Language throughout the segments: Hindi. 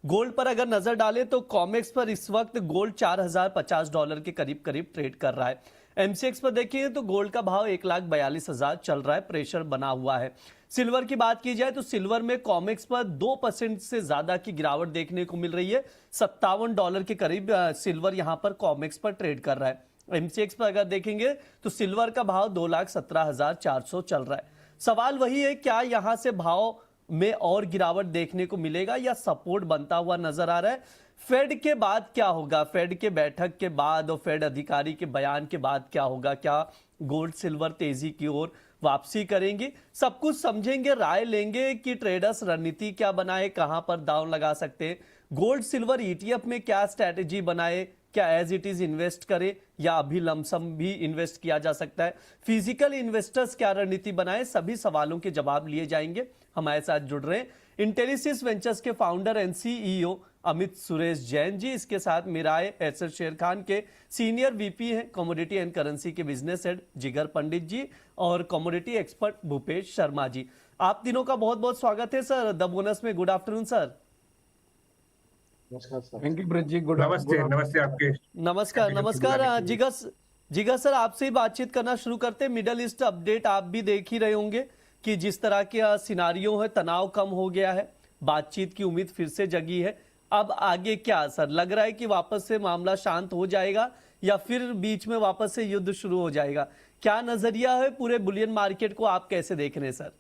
गोल्ड पर अगर नजर डालें तो कॉमेक्स पर इस वक्त गोल्ड $4050 के करीब करीब ट्रेड कर रहा है। एमसीएक्स पर देखिए तो गोल्ड का भाव 1,42,000 चल रहा है, प्रेशर बना हुआ है। सिल्वर की बात की जाए तो सिल्वर में कॉमेक्स पर 2% से ज्यादा की गिरावट देखने को मिल रही है। $57 के करीब सिल्वर यहां पर कॉमेक्स पर ट्रेड कर रहा है। एमसीएक्स पर अगर देखेंगे तो सिल्वर का भाव 2,17,400 चल रहा है। सवाल वही है, क्या यहां से भाव में और गिरावट देखने को मिलेगा या सपोर्ट बनता हुआ नजर आ रहा है? फेड के बाद क्या होगा, फेड के बैठक के बाद और फेड अधिकारी के बयान के बाद क्या होगा? क्या गोल्ड सिल्वर तेजी की ओर वापसी करेंगे? सब कुछ समझेंगे, राय लेंगे कि ट्रेडर्स रणनीति क्या बनाए, कहां पर दांव लगा सकते हैं, गोल्ड सिल्वर ईटीएफ में क्या स्ट्रैटेजी बनाए, क्या एज इट इज इन्वेस्ट करे या अभी लमसम भी इन्वेस्ट किया जा सकता है, फिजिकल इन्वेस्टर्स क्या रणनीति बनाए, सभी सवालों के जवाब लिए जाएंगे। हमारे साथ जुड़ रहे हैं इंटेलिसिस वेंचर्स के founder and CEO Amit Suresh Jain ji, इसके साथ मिराय एसर शेर खान के सीनियर वीपी हैं कमोडिटी एंड करेंसी के बिजनेस हेड जिगर पंडित जी और कमोडिटी एक्सपर्ट भूपेश शर्मा जी। आप तीनों का बहुत बहुत स्वागत है सर द बोनस में। Good afternoon sir. नमस्कार sir. Thank you Brij ji. Good नमस्ते नमस्ते आपके। नमस्कार नमस्कार जिगर सर, आपसे ही बातचीत करना शुरू करते हैं। मिडल ईस्ट अपडेट आप भी देख ही रहे होंगे कि जिस तरह के सिनारियो है, तनाव कम हो गया है, बातचीत की उम्मीद फिर से जगी है। अब आगे क्या सर लग रहा है कि वापस से मामला शांत हो जाएगा या फिर बीच में वापस से युद्ध शुरू हो जाएगा? क्या नजरिया है पूरे बुलियन मार्केट को, आप कैसे देख रहे हैं सर?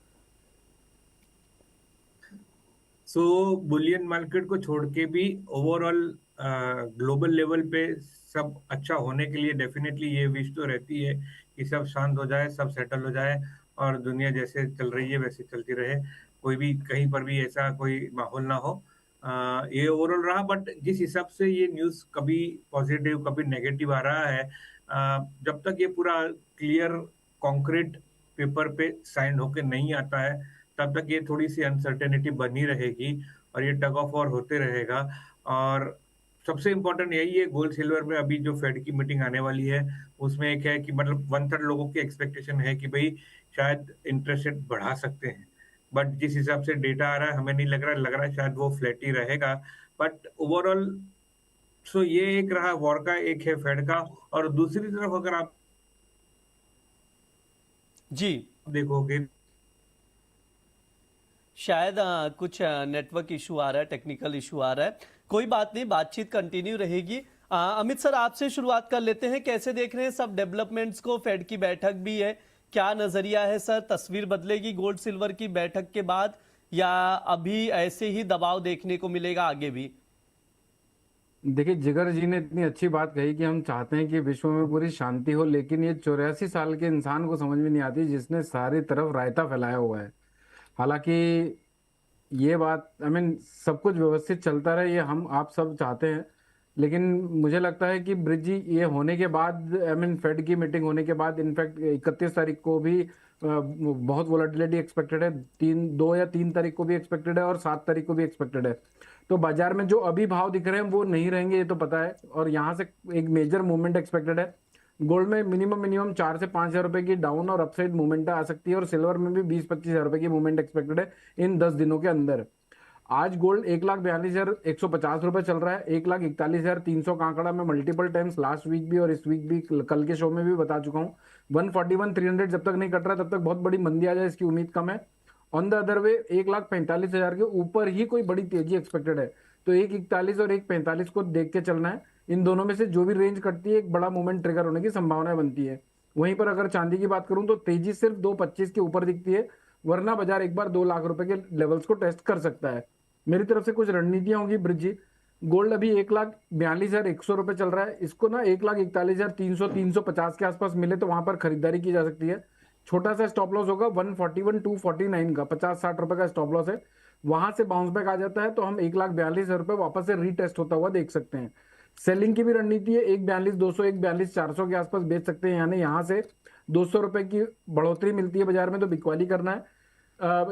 बुलियन मार्केट को छोड़ के भी ओवरऑल ग्लोबल लेवल पे सब अच्छा होने के लिए डेफिनेटली ये विश तो रहती है कि सब शांत हो जाए, सब सेटल हो जाए और दुनिया जैसे चल रही है वैसे चलती रहे, कोई भी कहीं पर भी ऐसा कोई माहौल ना हो। ये ओवरऑल रहा, बट जिस हिसाब से ये न्यूज़ कभी पॉजिटिव कभी नेगेटिव आ रहा है, जब तक ये पूरा क्लियर कॉन्क्रीट पेपर पे साइन होके नहीं आता है तब तक ये थोड़ी सी अनसर्टेनिटी बनी रहेगी और ये टग ऑफ वॉर होते रहेगा। और सबसे इम्पोर्टेंट यही है, गोल्ड सिल्वर में अभी जो फेड की मीटिंग आने वाली है उसमें एक है कि मतलब 1/3 लोगों की एक्सपेक्टेशन है कि भाई शायद इंटरेस्ट रेट बढ़ा सकते हैं, बट जिस हिसाब से डेटा आ रहा है हमें नहीं लग रहा है शायद वो फ्लैट ही रहेगा। बट ओवरऑल ये एक रहा वॉर का, एक है फेड का। और दूसरी तरफ अगर आप जी देखोगे, शायद कुछ नेटवर्क इशू आ रहा है, टेक्निकल इशू आ रहा है, कोई बात नहीं, बातचीत कंटिन्यू रहेगी। अमित सर, आपसे शुरुआत कर लेते हैं। कैसे देख रहे हैं सब डेवलपमेंट्स को? फेड की बैठक भी है, क्या नजरिया है सर? तस्वीर बदलेगी गोल्ड सिल्वर की बैठक के बाद या अभी ऐसे ही दबाव देखने को मिलेगा आगे भी? देखिए, जिगर जी ने इतनी अच्छी बात कही कि हम चाहते हैं कि विश्व में पूरी शांति हो, लेकिन ये 84 साल के इंसान को समझ में नहीं आती जिसने सारी तरफ रायता फैलाया हुआ है। हालांकि ये बात सब कुछ व्यवस्थित चलता रहे, ये हम आप सब चाहते हैं, लेकिन मुझे लगता है कि ब्रिज जी ये होने के बाद फेड की मीटिंग होने के बाद इनफैक्ट 31 तारीख को भी बहुत वोलेटिलिटी एक्सपेक्टेड है, 2 या 3 तारीख को भी एक्सपेक्टेड है और 7 तारीख को भी एक्सपेक्टेड है। तो बाजार में जो अभी भाव दिख रहे हैं वो नहीं रहेंगे, ये तो पता है, और यहाँ से एक मेजर मूवमेंट एक्सपेक्टेड है। गोल्ड में मिनिमम 4 से 5 हजार रुपए की डाउन और अपसाइड मूवमेंट आ सकती है, और सिल्वर में भी 20-25 हजार रुपए की मूवमेंट एक्सपेक्टेड है इन 10 दिनों के अंदर। आज गोल्ड 1,42,150 रुपए चल रहा है, 1,41,300 का आंकड़ा मैं मल्टीपल टाइम्स लास्ट वीक भी और इस वीक भी कल के शो में भी बता चुका हूँ। 141,300 जब तक नहीं कट रहा तब तक बहुत बड़ी मंदी आ जाए इसकी उम्मीद कम है। ऑन द अदर वे 1,45,000 के ऊपर ही कोई बड़ी तेजी एक्सपेक्टेड है, तो 1,41 और 1,45 को देख के चलना है। इन दोनों में से जो भी रेंज कटती है एक बड़ा मूवमेंट ट्रिगर होने की संभावना बनती है। वहीं पर अगर चांदी की बात करूं तो तेजी सिर्फ 2,25 के ऊपर दिखती है, वरना बाजार एक बार 2 लाख रुपए के लेवल्स को टेस्ट कर सकता है। मेरी तरफ से कुछ रणनीतियां होंगी ब्रिज जी। गोल्ड अभी 1,42,100 रुपए चल रहा है, इसको ना 1,41,300 350 के आसपास मिले तो वहां पर खरीदारी की जा सकती है। छोटा सा स्टॉप लॉस होगा 141,249 का, 50-60 रुपए का स्टॉप लॉस है। वहां से बाउंस बैक आ जाता है तो हम 1,42,000 रुपए वापस से रीटेस्ट होता हुआ देख सकते हैं। सेलिंग की भी रणनीति है, 1,42,200 1,42,400 के आसपास बेच सकते हैं, यानी यहां से 200 रुपए की बढ़ोतरी मिलती है बाजार में तो बिकवाली करना है।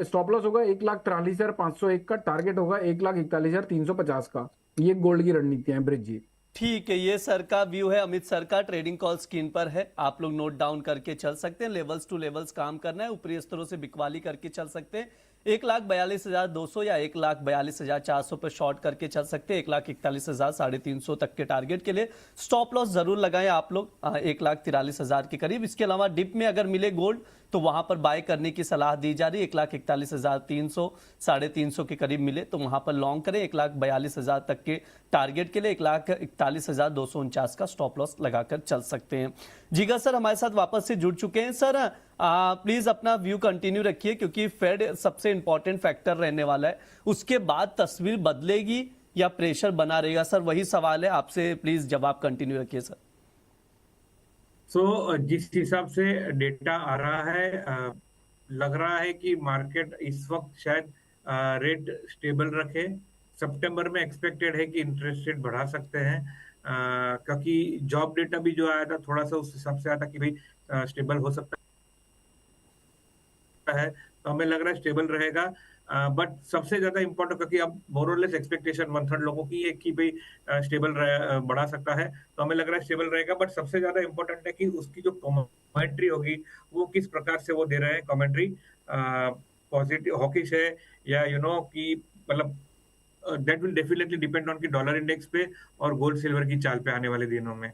स्टॉप लॉस होगा 1,43,501 का, टारगेट होगा 1,41,350 का। ये गोल्ड की रणनीतियां हैं ब्रिज जी। ठीक है, ये सर का व्यू है, अमित सर का। ट्रेडिंग कॉल स्क्रीन पर है, आप लोग नोट डाउन करके चल सकते हैं। लेवल्स टू लेवल्स काम करना है, ऊपरी स्तरों से बिकवाली करके चल सकते हैं। 1,42,200 या 1,42,400 पर शॉर्ट करके चल सकते हैं। 1,41,350 तक के टारगेट के लिए स्टॉप लॉस जरूर लगाएं आप लोग 1,43,000 के करीब। इसके अलावा डिप में अगर मिले गोल्ड तो वहां पर बाय करने की सलाह दी जा रही है। 1,41,300 350 के करीब मिले तो वहां पर लॉन्ग करें। 1,42,000 तक के टारगेट के लिए 1,41,249 का स्टॉप लॉस लगाकर चल सकते हैं। जिगर सर हमारे साथ वापस से जुड़ चुके हैं। सर प्लीज अपना व्यू कंटिन्यू रखिए क्योंकि फेड सबसे इंपॉर्टेंट फैक्टर रहने वाला है। उसके बाद तस्वीर बदलेगी या प्रेशर बना रहेगा? सर वही सवाल है आपसे, प्लीज जवाब कंटिन्यू रखिए सर। जिस हिसाब से डेटा आ रहा है, लग रहा है कि मार्केट इस वक्त शायद रेट स्टेबल रखे। सितंबर में एक्सपेक्टेड है कि इंटरेस्ट रेट बढ़ा सकते हैं, क्योंकि जॉब डेटा भी जो आया था थोड़ा सा उस हिसाब से आया था कि भाई स्टेबल हो सकता है, तो हमें लग रहा है स्टेबल रहेगा। बट सबसे ज्यादा इंपॉर्टेंट, क्योंकि अब मोरलेस एक्सपेक्टेशन 1/3 लोगों की है कि भाई स्टेबल बढ़ा सकता है, तो हमें लग रहा है स्टेबल रहेगा। बट सबसे ज्यादा इंपॉर्टेंट है कि उसकी जो कमेंट्री होगी वो किस प्रकार से वो दे रहे हैं कमेंट्री, पॉजिटिव हॉकिश है या कि मतलब that will definitely depend on की डॉलर इंडेक्स पे और गोल्ड सिल्वर की चाल पे आने वाले दिनों में।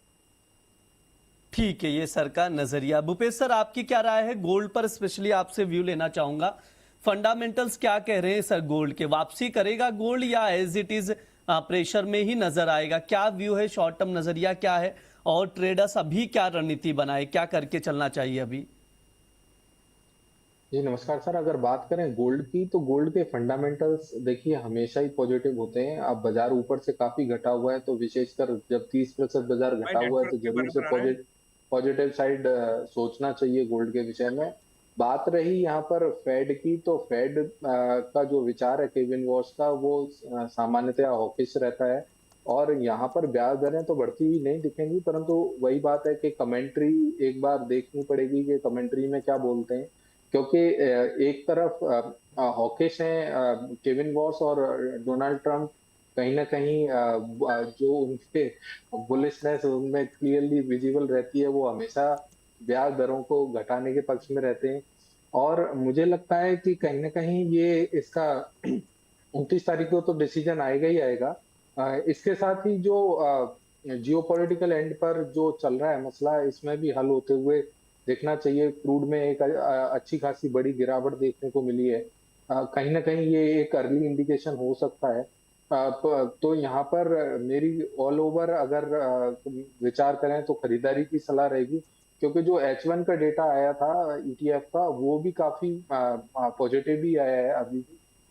ठीक है, ये सर का नजरिया। भूपेश सर आपकी क्या राय है गोल्ड पर? स्पेशली आपसे व्यू लेना चाहूंगा। फंडामेंटल्स क्या कह रहे हैं सर गोल्ड के? वापसी करेगा गोल्ड या एज इट इज प्रेशर में ही नजर आएगा? क्या व्यू है, शॉर्ट टर्म नजरिया क्या है और ट्रेडर्स अभी क्या रणनीति बनाए, क्या करके चलना चाहिए अभी? जी नमस्कार सर। अगर बात करें गोल्ड की तो गोल्ड के फंडामेंटल्स देखिए हमेशा ही पॉजिटिव होते हैं। अब बाजार ऊपर से काफी घटा हुआ है, तो विशेषकर जब 30% बाजार घटा हुआ है तो जरूर से पॉजिटिव साइड सोचना चाहिए गोल्ड के विषय में। बात रही यहाँ पर फेड की, तो फेड का जो विचार है केविन वॉश का, वो सामान्यतया हॉकिश रहता है और यहाँ पर ब्याज दरें तो बढ़ती हुई नहीं दिखेंगी, परंतु वही बात है कि कमेंट्री एक बार देखनी पड़ेगी कि कमेंट्री में क्या बोलते हैं, क्योंकि एक तरफ हॉकिश हैं केविन वॉश और डोनाल्ड ट्रंप, कहीं ना कहीं जो उनके बुलिशनेस उनमें क्लियरली विजिबल रहती है, वो हमेशा ब्याज दरों को घटाने के पक्ष में रहते हैं। और मुझे लगता है कि कहीं ना कहीं ये इसका 29 तारीख को तो डिसीजन आएगा ही आएगा। इसके साथ ही जो जियोपॉलिटिकल एंड पर जो चल रहा है मसला, इसमें भी हल होते हुए देखना चाहिए। क्रूड में एक अच्छी खासी बड़ी गिरावट देखने को मिली है, कहीं ना कहीं ये एक अर्ली इंडिकेशन हो सकता है। तो यहाँ पर मेरी ऑल ओवर अगर विचार करें तो खरीदारी की सलाह रहेगी, क्योंकि जो H1 का डेटा आया था ETF का, वो भी काफी पॉजिटिव ही आया है। अभी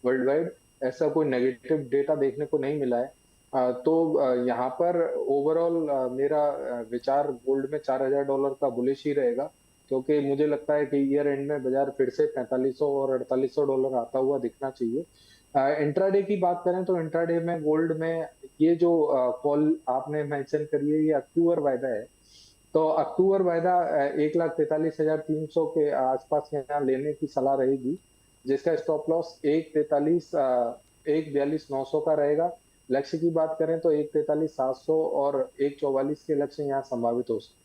वर्ल्ड वाइड ऐसा कोई नेगेटिव डेटा देखने को नहीं मिला है। तो यहाँ पर ओवरऑल मेरा विचार गोल्ड में $4,000 का बुलिश ही रहेगा, क्योंकि मुझे लगता है कि ईयर एंड में बाजार फिर से $4500 और $4800 आता हुआ दिखना चाहिए। इंट्राडे की बात करें तो इंट्राडे में गोल्ड में ये जो कॉल आपने मेंशन करी है, ये अक्टूबर वायदा है, तो अक्टूबर वायदा 1,43,300 के आसपास यहाँ लेने की सलाह रहेगी, जिसका स्टॉप लॉस 1,42,900 का रहेगा। लक्ष्य की बात करें तो 1,43,700 और 1,44 के लक्ष्य यहाँ संभावित हो सकते।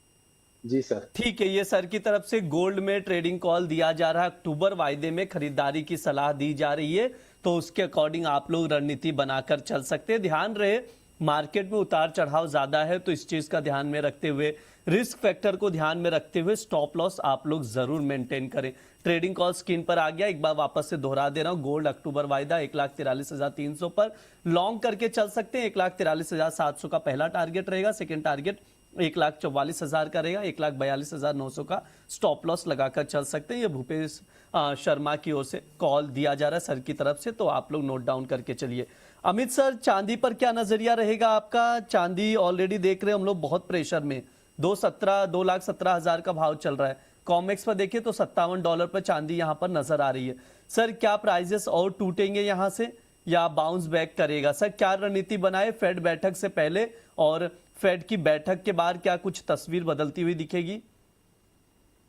जी सर। ठीक है, ये सर की तरफ से गोल्ड में ट्रेडिंग कॉल दिया जा रहा है। अक्टूबर वायदे में खरीदारी की सलाह दी जा रही है, तो उसके अकॉर्डिंग आप लोग रणनीति बनाकर चल सकते हैं। ध्यान रहे मार्केट में उतार चढ़ाव ज्यादा है, तो इस चीज का ध्यान में रखते हुए, रिस्क फैक्टर को ध्यान में रखते हुए स्टॉप लॉस आप लोग जरूर मेंटेन करें। ट्रेडिंग कॉल स्क्रीन पर आ गया, एक बार वापस से दोहरा दे रहा हूं। गोल्ड अक्टूबर वायदा 1,43,300 पर लॉन्ग करके चल सकते हैं। 1,43,700 का पहला टारगेट रहेगा, सेकेंड टारगेट 1,44,000 का रहेगा, 1,42,900 का स्टॉप लॉस लगाकर चल सकते हैं। ये भूपेश शर्मा की ओर से कॉल दिया जा रहा है सर की तरफ से, तो आप लोग नोट डाउन करके चलिए। अमित सर, चांदी पर क्या नजरिया रहेगा आपका? चांदी ऑलरेडी देख रहे हैं हम लोग बहुत प्रेशर में, 2,17,000 का भाव चल रहा है। कॉमेक्स पर देखिए तो $57 पर चांदी यहां पर नजर आ रही है। सर क्या प्राइजेस और टूटेंगे यहां से या बाउंस बैक करेगा? सर क्या रणनीति बनाए फेड बैठक से पहले और फेड की बैठक के बाद, क्या कुछ तस्वीर बदलती हुई दिखेगी?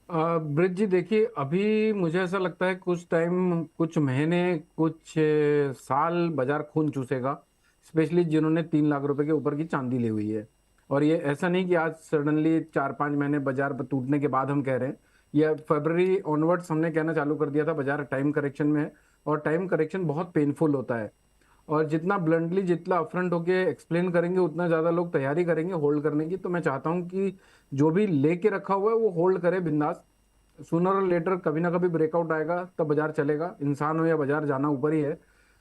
ब्रिज जी देखिए, अभी मुझे ऐसा लगता है कुछ टाइम, कुछ महीने, कुछ साल बाजार खून चूसेगा, स्पेशली जिन्होंने 3 लाख रुपए के ऊपर की चांदी ली हुई है। और ये ऐसा नहीं कि आज सडनली 4-5 महीने बाजार पर टूटने के बाद हम कह रहे हैं, यह फरवरी ऑनवर्ड्स हमने कहना चालू कर दिया था बाजार टाइम करेक्शन में है। और टाइम करेक्शन बहुत पेनफुल होता है। और जितना ब्लंटली, जितना अपफ्रंट होके एक्सप्लेन करेंगे, उतना ज़्यादा लोग तैयारी करेंगे होल्ड करने की। तो मैं चाहता हूँ कि जो भी लेके रखा हुआ है वो होल्ड करे बिंदास। सूनर और लेटर कभी ना कभी ब्रेकआउट आएगा, तब बाजार चलेगा। इंसान हो या बाजार, जाना ऊपर ही है।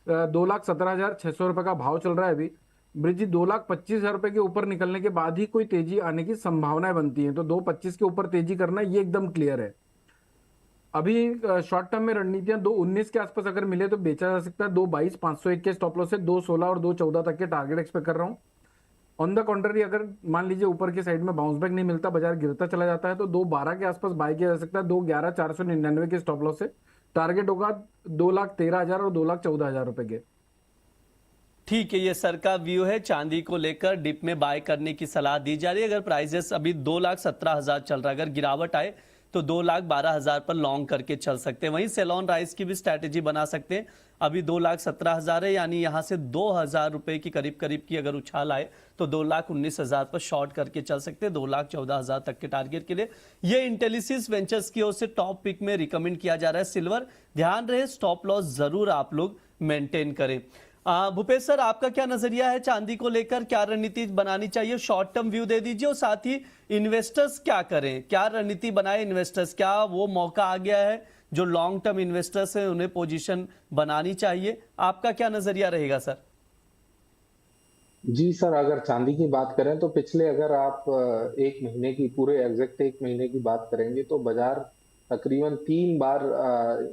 2,17,600 रुपये का भाव चल रहा है अभी। ब्रिज जी, 2,25,000 रुपये के ऊपर निकलने के बाद ही कोई तेजी आने की संभावनाएं बनती हैं। तो 2,25 के ऊपर तेजी करना ये एकदम क्लियर है। अभी शॉर्ट टर्म में रणनीतियां 2,19 के आसपास अगर मिले तो बेचा जा सकता है। 2,22 501 के स्टॉप लॉस से 2,16 और 2,14 तक के टारगेट एक्सपेक्ट कर रहा हूं। ऑन द कॉन्ट्ररी, अगर मान लीजिए ऊपर के साइड में बाउंस बैक नहीं मिलता, बाजार गिरता चला जाता है, तो 2,12 के आसपास बाय किया जा सकता है। 2,11,499 के स्टॉप लॉस से टारगेट होगा 2,13,000 और 2,14,000 रुपए के। ठीक है, ये सर का व्यू है। चांदी को लेकर डिप में बाय करने की सलाह दी जा रही है। अगर प्राइसेस अभी 2,17,000 चल रहा है, अगर गिरावट आए तो 2,12,000 पर लॉन्ग करके चल सकते हैं। वहीं सेलॉन राइस की भी स्ट्रैटेजी बना सकते हैं। अभी 2,17,000 है, यानी यहां से 2,000 रुपए की करीब करीब की अगर उछाल आए तो 2,19,000 पर शॉर्ट करके चल सकते हैं 2,14,000 तक के टारगेट के लिए। ये इंटेलिसिस वेंचर्स की ओर से टॉप पिक में रिकमेंड किया जा रहा है सिल्वर। ध्यान रहे, स्टॉप लॉस जरूर आप लोग मेंटेन करें। भूपेश सर, आपका क्या नजरिया है चांदी को लेकर? क्या रणनीति बनानी चाहिए? शॉर्ट टर्म व्यू दे दीजिए, और साथ ही इन्वेस्टर्स क्या करें, क्या रणनीति बनाए इन्वेस्टर्स? क्या वो मौका आ गया है जो लॉन्ग टर्म इन्वेस्टर्स हैं उन्हें पोजीशन बनानी चाहिए? आपका क्या नजरिया रहेगा सर? जी सर, अगर चांदी की बात करें तो पिछले, अगर आप एक महीने की, पूरे एग्जैक्ट एक महीने की बात करेंगे तो बाजार तकरीबन 3 बार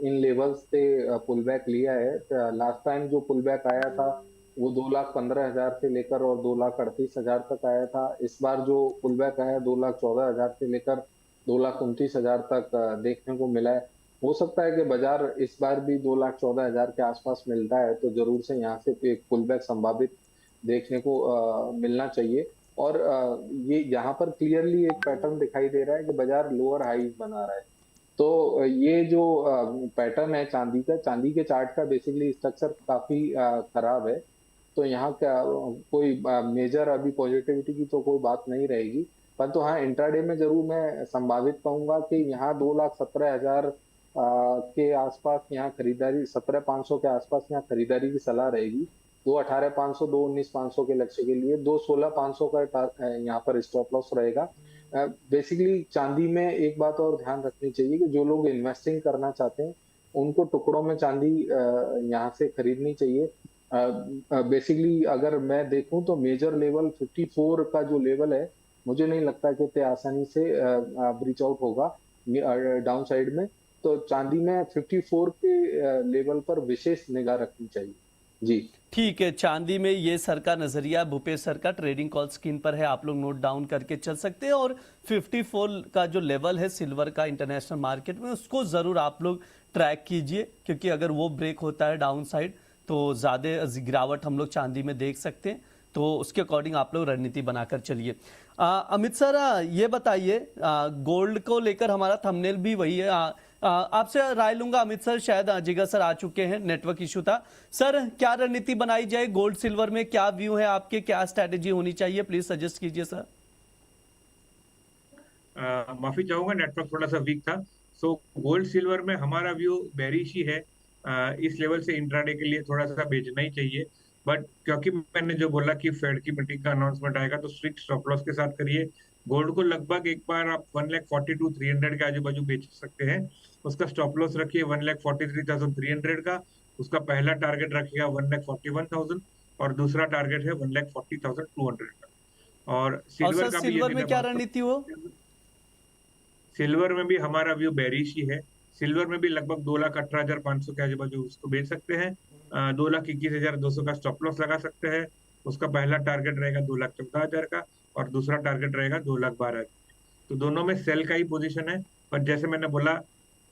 इन लेवल्स पे पुल बैक लिया है। लास्ट टाइम जो पुल बैक आया था वो 2,15,000 से लेकर और 2,38,000 तक आया था। इस बार जो पुल बैक आया 2,14,000 से लेकर 2,29,000 तक देखने को मिला है। हो सकता है कि बाजार इस बार भी 2,14,000 के आसपास मिलता है, तो जरूर से यहाँ से एक पुल बैक संभावित देखने को मिलना चाहिए। और ये यहाँ पर क्लियरली एक पैटर्न दिखाई दे रहा है कि बाजार लोअर हाईज बना रहा है। तो ये जो पैटर्न है चांदी का, चांदी के चार्ट का बेसिकली स्ट्रक्चर काफी खराब है। तो यहाँ का कोई मेजर अभी पॉजिटिविटी की तो कोई बात नहीं रहेगी। परंतु हाँ, इंट्राडे में जरूर मैं संभावित कहूंगा कि यहाँ 2,17,000 के आसपास यहाँ खरीदारी, 17,500 के आसपास यहाँ खरीदारी की सलाह रहेगी। 2,18,500, 2,19,500 के लक्ष्य के लिए 2,16,500 का यहाँ पर स्टॉप लॉस रहेगा। बेसिकली चांदी में एक बात और ध्यान रखनी चाहिए कि जो लोग इन्वेस्टिंग करना चाहते हैं उनको टुकड़ों में चांदी यहाँ से खरीदनी चाहिए। बेसिकली अगर मैं देखूं तो मेजर लेवल 54 का जो लेवल है, मुझे नहीं लगता कि इतने आसानी से ब्रीच आउट होगा डाउन साइड में। तो चांदी में 54 के लेवल पर विशेष निगाह रखनी चाहिए। जी ठीक है, चांदी में ये सर का नजरिया, भूपेश सर का। ट्रेडिंग कॉल स्क्रीन पर है, आप लोग नोट डाउन करके चल सकते हैं। और 54 का जो लेवल है सिल्वर का इंटरनेशनल मार्केट में, उसको जरूर आप लोग ट्रैक कीजिए, क्योंकि अगर वो ब्रेक होता है डाउन साइड तो ज़्यादा गिरावट हम लोग चांदी में देख सकते हैं। तो उसके अकॉर्डिंग आप लोग रणनीति बनाकर चलिए। अमित सर, ये बताइए, गोल्ड को लेकर हमारा थंबनेल भी वही है। आपसे राय लूंगा अमित सर, शायद जिगर सर आ चुके हैं, नेटवर्क इशू था। सर, क्या रणनीति बनाई जाए गोल्ड सिल्वर में? क्या व्यू है आपके, क्या स्ट्रैटेजी होनी चाहिए? प्लीज सजेस्ट कीजिए सर। माफी चाहूंगा, नेटवर्क थोड़ा सा वीक था। सो गोल्ड सिल्वर में हमारा व्यू बेरिश ही है। इस लेवल से इंट्राडे के लिए थोड़ा सा बेचना ही चाहिए। बट क्योंकि मैंने जो बोला कि फेड की मीटिंग का अनाउंसमेंट आएगा, तो स्ट्रिक्ट स्टॉप लॉस के साथ करिए। गोल्ड को लगभग एक बार आप 1,42,300 के आजू बाजू बेच सकते हैं। उसका स्टॉप लॉस रखिए 1,43,300 का। उसका पहला टारगेट रखिएगा 1,41,000 और दूसरा टारगेट है 1,40,200 का। और सिल्वर का भी सिल्वर में क्या रणनीति हो? सिल्वर में भी हमारा व्यू बेरिश ही है। सिल्वर में भी लगभग 2,18,500 के आजू बाजू उसको बेच सकते हैं। 2,21,200 का स्टॉप लॉस लगा सकते हैं। उसका पहला टारगेट रहेगा 2,14,000 का और दूसरा टारगेट रहेगा 2,12,000। तो दोनों में सेल का ही पोजीशन है। पर जैसे मैंने बोला,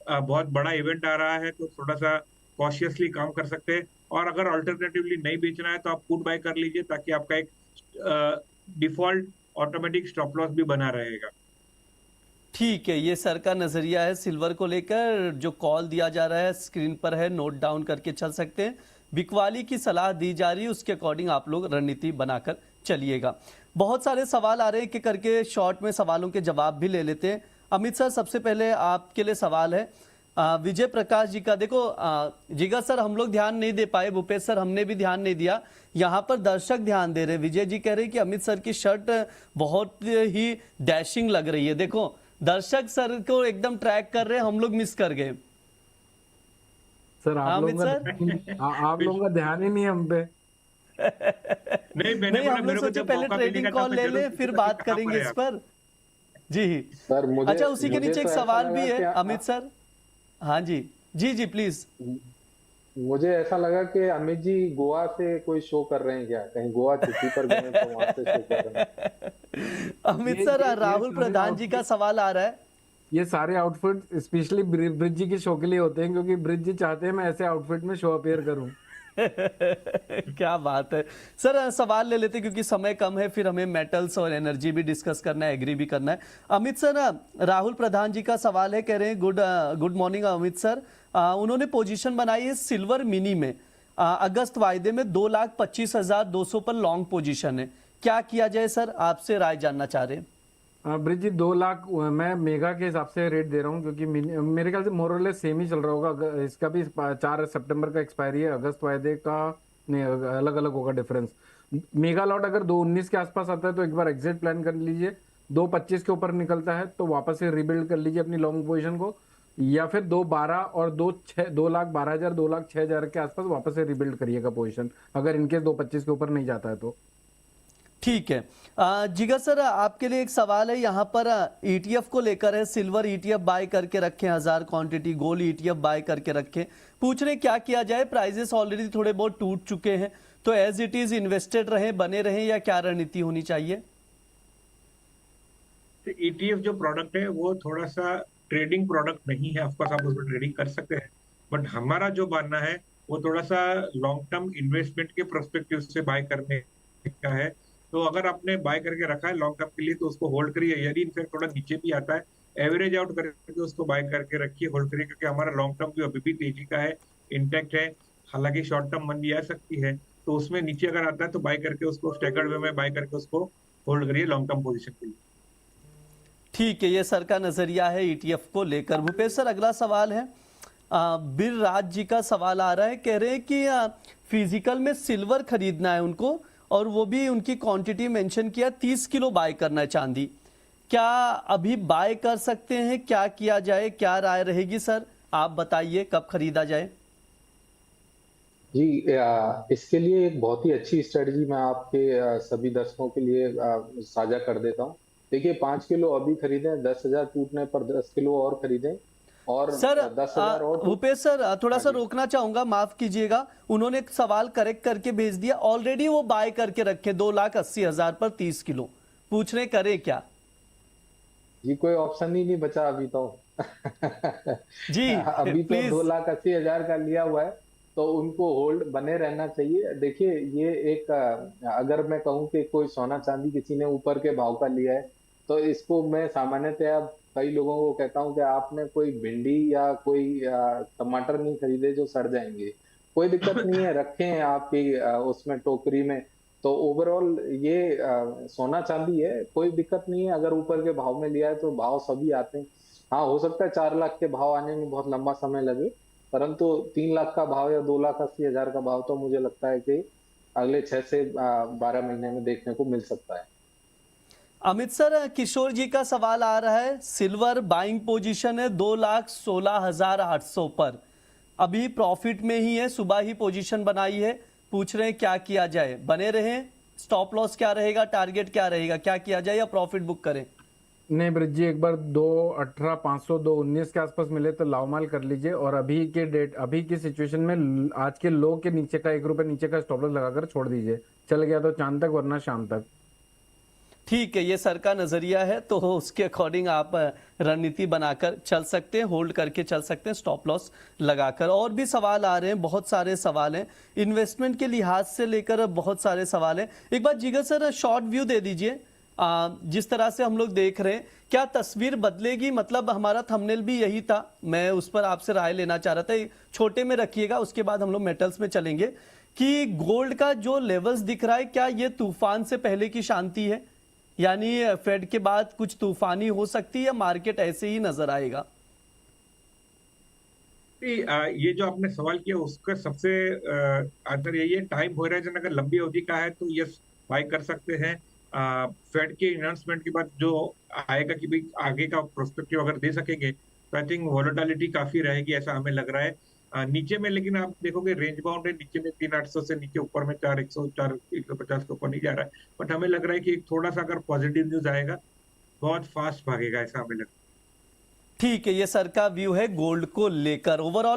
बहुत बड़ा इवेंट आ रहा है तो थोड़ा सा कॉशियसली काम कर सकते हैं। और अगर अल्टरनेटिवली नहीं बेचना है तो आप पुट बाय कर लीजिए, ताकि आपका एक डिफॉल्ट ऑटोमेटिक स्टॉप लॉस भी बना रहेगा। ठीक है, ये सर का नजरिया है सिल्वर को लेकर। जो कॉल दिया जा रहा है स्क्रीन पर है, नोट डाउन करके चल सकते हैं। बिकवाली की सलाह दी जा रही है, उसके अकॉर्डिंग आप लोग रणनीति बनाकर चलिएगा। बहुत सारे सवाल आ रहे हैं कि करके शॉर्ट में सवालों के जवाब भी ले लेते हैं। अमित सर, सबसे पहले आपके लिए सवाल है, विजय प्रकाश जी का देखो, जिगर सर हम लोग ध्यान नहीं दे पाए, भूपेश सर हमने भी ध्यान नहीं दिया, यहाँ पर दर्शक ध्यान दे रहे। विजय जी कह रहे हैं कि अमित सर की शर्ट बहुत ही डैशिंग लग रही है। देखो दर्शक सर को एकदम ट्रैक कर रहे हैं, हम लोग मिस कर गए। सर आप अमित लोगों सर का आप लोगों का ध्यान ही नहीं है हम पे। नहीं, मैंने नहीं, बोला हम लोग मेरे को सोचे जब पहले मौका ट्रेडिंग मिलेगा कॉल तब ले मैं ले, जरूर फिर पूछूंगा बात कि कहाँ करेंगे पर है इस आप। पर। जी सर मुझे अच्छा, उसी के मुझे नीचे तो एक ऐसा सवाल लगा भी है कि अमित सर। हाँ जी जी जी प्लीज। मुझे ऐसा लगा कि अमित जी गोवा से कोई शो कर रहे हैं क्या, कहीं गोवा छुट्टी पर गए हैं तो वहां से शो कर रहे हैं। अमित ये सर, ये राहुल सारे प्रधान जी का आउटफिट सवाल आ रहा है। ये सारे आउटफिट स्पेशली ब्रिज जी के शो के लिए होते हैं, क्योंकि ब्रिज जी चाहते हैं मैं ऐसे आउटफिट में शो अपीयर करूं। क्या बात है सर, सवाल ले लेते क्योंकि समय कम है, फिर हमें मेटल्स और एनर्जी भी डिस्कस करना है, एग्री भी करना है। अमित सर, राहुल प्रधान जी का सवाल है, कह रहे हैं गुड मॉर्निंग अमित सर। उन्होंने पोजीशन बनाई है सिल्वर मिनी में, अगस्त वायदे में 2,25,200 पर लॉन्ग पोजीशन है, क्या किया जाए सर, आपसे राय जानना चाह रहे हैं। ब्रिज जी 2 लाख मैं मेगा के हिसाब से रेट दे रहा हूँ, क्योंकि मेरे ख्याल से मोरलेस सेम ही चल रहा होगा। इसका भी 4 सितंबर का एक्सपायरी है, अगस्त वायदे का नहीं, अलग अलग होगा डिफरेंस। मेगा लॉट अगर 2,19 के आसपास आता है तो एक बार एग्जिट प्लान कर लीजिए, 2,25 के ऊपर निकलता है तो वापस से रिबिल्ड कर लीजिए अपनी लॉन्ग पोजीशन को, या फिर 2,12 और 2,12,000 2,06,000 के आसपास वापस से रिबिल्ड करिएगा पोजीशन, अगर इनकेस 2,25 के ऊपर नहीं जाता है तो। ठीक है। जिगर सर, आपके लिए एक सवाल है यहाँ पर, ईटीएफ को लेकर है, सिल्वर ईटीएफ बाय करके रखें 1000 क्वांटिटी, गोल्ड ईटीएफ बाय करके रखें, पूछ रहे क्या किया जाए, प्राइजेस ऑलरेडी थोड़े बहुत टूट चुके हैं, तो एज इट इज इन्वेस्टेड रहे, बने रहे, या क्या रणनीति होनी चाहिए। ईटीएफ जो प्रोडक्ट है वो थोड़ा सा ट्रेडिंग प्रोडक्ट नहीं है, ऑफकोर्स आप उसमें ट्रेडिंग कर सकते हैं, बट हमारा जो मानना है वो थोड़ा सा लॉन्ग टर्म इन्वेस्टमेंट के पर्सपेक्टिव से बाय करने का है। तो अगर आपने बाय करके रखा है लॉन्ग टर्म के लिए तो उसको होल्ड करिए, यदि इनफैक्ट थोड़ा नीचे भी आता है एवरेज आउट करके उसको बाय करके रखिए, होल्ड करिए, क्योंकि हमारा लॉन्ग टर्म जो अभी भी तेजी का है, इंटैक्ट है। हालांकि शॉर्ट टर्म मंदी आ सकती है, तो उसमें नीचे अगर आता है तो बाय करके उसको स्टैगर्ड वे में बाय करके उसको होल्ड करिए लॉन्ग टर्म पोजीशन के लिए। ठीक है, ये सर का नजरिया है ईटीएफ को लेकर। भूपेश सर, अगला सवाल है, बीर राज जी का सवाल आ रहा है, कह रहे हैं कि फिजिकल में सिल्वर खरीदना है उनको, और वो भी उनकी क्वांटिटी मेंशन किया 30 किलो बाय करना है चांदी, क्या अभी बाय कर सकते हैं, क्या किया जाए, क्या राय रहेगी सर, आप बताइए कब खरीदा जाए। जी इसके लिए एक बहुत ही अच्छी स्ट्रेटजी मैं आपके सभी दर्शकों के लिए साझा कर देता हूँ। देखिए 5 किलो अभी खरीदें, 10,000 टूटने पर 10 किलो और खरीदें, और सर 10,000 और भूपेश सर, थोड़ा सा हाँ जी। रोकना चाहूंगा, माफ कीजिएगा, उन्होंने एक सवाल करेक्ट करके भेज दिया, ऑलरेडी वो बाय करके रखे 2,80,000 पर 30 किलो, पूछ रहे करें क्या। जी कोई ऑप्शन ही नहीं बचा अभी तो। जी अभी तो प्लीज। 2,80,000 का लिया हुआ है, तो उनको होल्ड बने रहना चाहिए। देखिए ये एक अगर मैं कहूँ कि कोई सोना चांदी किसी ने ऊपर के भाव का लिया है, तो इसको मैं सामान्यतः कई लोगों को कहता हूँ कि आपने कोई भिंडी या कोई टमाटर नहीं खरीदे जो सड़ जाएंगे, कोई दिक्कत नहीं है, रखे हैं आपकी उसमें टोकरी में। तो ओवरऑल ये सोना चांदी है, कोई दिक्कत नहीं है, अगर ऊपर के भाव में लिया है तो भाव सभी आते हैं। हाँ हो सकता है 4 लाख के भाव आने में बहुत लंबा समय लगे, परंतु 3 लाख का भाव या 2,80,000 का भाव तो मुझे लगता है कि अगले 6 से 12 महीने में देखने को मिल सकता है। अमित सर, किशोर जी का सवाल आ रहा है, सिल्वर बाइंग पोजीशन है 2,16,800 पर, अभी प्रॉफिट में ही है, सुबह ही पोजीशन बनाई है, पूछ रहे हैं क्या किया जाए, बने रहें, स्टॉप लॉस क्या रहेगा, टारगेट क्या रहेगा, क्या किया जाए, या प्रॉफिट बुक करें। नहीं ब्रिज जी, एक बार 2,18,500 2,19 के आसपास मिले तो लाव माल कर लीजिए, और अभी की सिचुएशन में आज के लो के नीचे का 1 रुपए नीचे का स्टॉप लॉस लगाकर छोड़ दीजिए, चल गया तो चांद तक वरना शाम तक। ठीक है, ये सर का नजरिया है, तो उसके अकॉर्डिंग आप रणनीति बनाकर चल सकते हैं, होल्ड करके चल सकते हैं, स्टॉप लॉस लगाकर। और भी सवाल आ रहे हैं, बहुत सारे सवाल हैं, इन्वेस्टमेंट के लिहाज से लेकर बहुत सारे सवाल हैं। एक बार जिगर सर शॉर्ट व्यू दे दीजिए, जिस तरह से हम लोग देख रहे हैं, क्या तस्वीर बदलेगी, मतलब हमारा थंबनेल भी यही था, मैं उस पर आपसे राय लेना चाह रहा था, छोटे में रखिएगा, उसके बाद हम लोग मेटल्स में चलेंगे, कि गोल्ड का जो लेवल्स दिख रहा है, क्या ये तूफान से पहले की शांति है, यानी फेड के बाद कुछ तूफानी हो सकती है, या मार्केट ऐसे ही नजर आएगा। ये जो आपने सवाल किया उसका सबसे आंसर यही है, टाइम होराइजन अगर लंबी अवधि का है तो यस बाय कर सकते हैं। फेड के अनाउंसमेंट के बाद जो आएगा कि भाई आगे का प्रोस्पेक्टिव अगर दे सकेंगे तो आई थिंक वॉलेटिलिटी काफी रहेगी, ऐसा हमें लग रहा है। नीचे में लेकिन आप देखोगे रेंज बाउंड है, नीचे में 3,800 से नीचे, ऊपर में 4,100 4,150 के ऊपर नहीं जा रहा है। बट हमें लग रहा है कि थोड़ा सा अगर पॉजिटिव न्यूज आएगा बहुत फास्ट भागेगा, ऐसा हमें लगता है। ठीक है, ये सर का व्यू है गोल्ड को लेकर। ओवरऑल